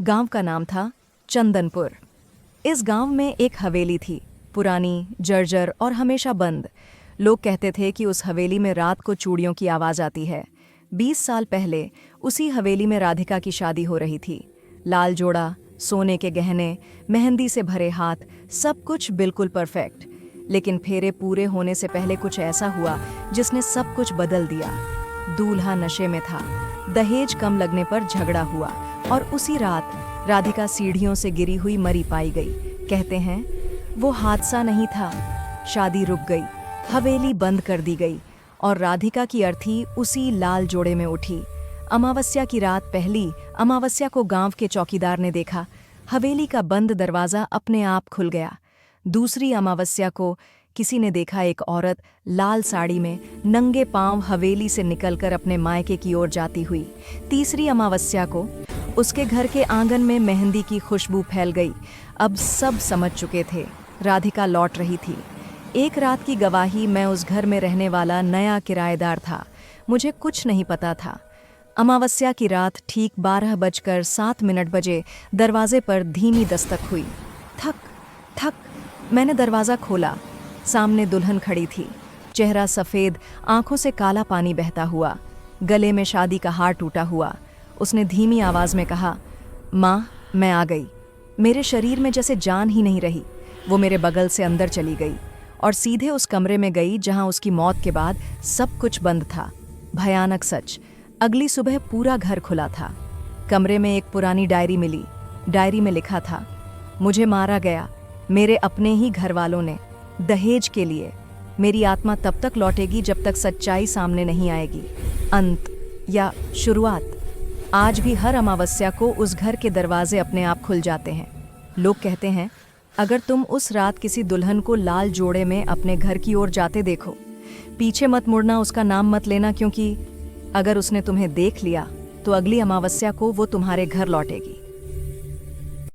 गांव का नाम था चंदनपुर। इस गांव में एक हवेली थी, पुरानी, जर्जर और हमेशा बंद। लोग कहते थे कि उस हवेली में रात को चूड़ियों की आवाज़ आती है। 20 साल पहले उसी हवेली में राधिका की शादी हो रही थी। लाल जोड़ा, सोने के गहने, मेहंदी से भरे हाथ, सब कुछ बिल्कुल परफेक्ट। लेकिन फेरे पूरे होने से पहले कुछ ऐसा हुआ जिसने सब कुछ बदल दिया। दूल्हा नशे में था, दहेज कम लगने पर झगड़ा हुआ और उसी रात राधिका सीढ़ियों से गिरी हुई मरी पाई गई। कहते हैं वो हादसा नहीं था, शादी रुक गई, हवेली बंद कर दी गई और राधिका की अर्थी उसी लाल जोड़े में उठी। अमावस्या की रात पहली अमावस्या को गांव के चौकीदार ने देखा, हवेली का बंद दरवाज़ा अपने आप खुल गया। दूसरी अमावस्या को किसी ने देखा एक औरत लाल साड़ी में नंगे पांव हवेली से निकलकर अपने मायके की ओर जाती हुई। तीसरी अमावस्या को उसके घर के आंगन में मेहंदी की खुशबू फैल गई। अब सब समझ चुके थे, राधिका लौट रही थी। एक रात की गवाही, मैं उस घर में रहने वाला नया किराएदार था, मुझे कुछ नहीं पता था। अमावस्या की रात ठीक 12:07 बजे दरवाजे पर धीमी दस्तक हुई। थक थक मैंने दरवाज़ा खोला। सामने दुल्हन खड़ी थी, चेहरा सफ़ेद, आंखों से काला पानी बहता हुआ, गले में शादी का हार टूटा हुआ। उसने धीमी आवाज़ में कहा, माँ, मैं आ गई। मेरे शरीर में जैसे जान ही नहीं रही। वो मेरे बगल से अंदर चली गई और सीधे उस कमरे में गई जहाँ उसकी मौत के बाद सब कुछ बंद था। भयानक सच, अगली सुबह पूरा घर खुला था। कमरे में एक पुरानी डायरी मिली। डायरी में लिखा था, मुझे मारा गया मेरे अपने ही घर वालों ने, दहेज के लिए। मेरी आत्मा तब तक लौटेगी जब तक सच्चाई सामने नहीं आएगी। अंत या शुरुआत। आज भी हर अमावस्या को उस घर के दरवाजे अपने आप खुल जाते हैं। लोग कहते हैं, अगर तुम उस रात किसी दुल्हन को लाल जोड़े में अपने घर की ओर जाते देखो, पीछे मत मुड़ना, उसका नाम मत लेना, क्योंकि अगर उसने तुम्हें देख लिया तो अगली अमावस्या को वो तुम्हारे घर लौटेगी।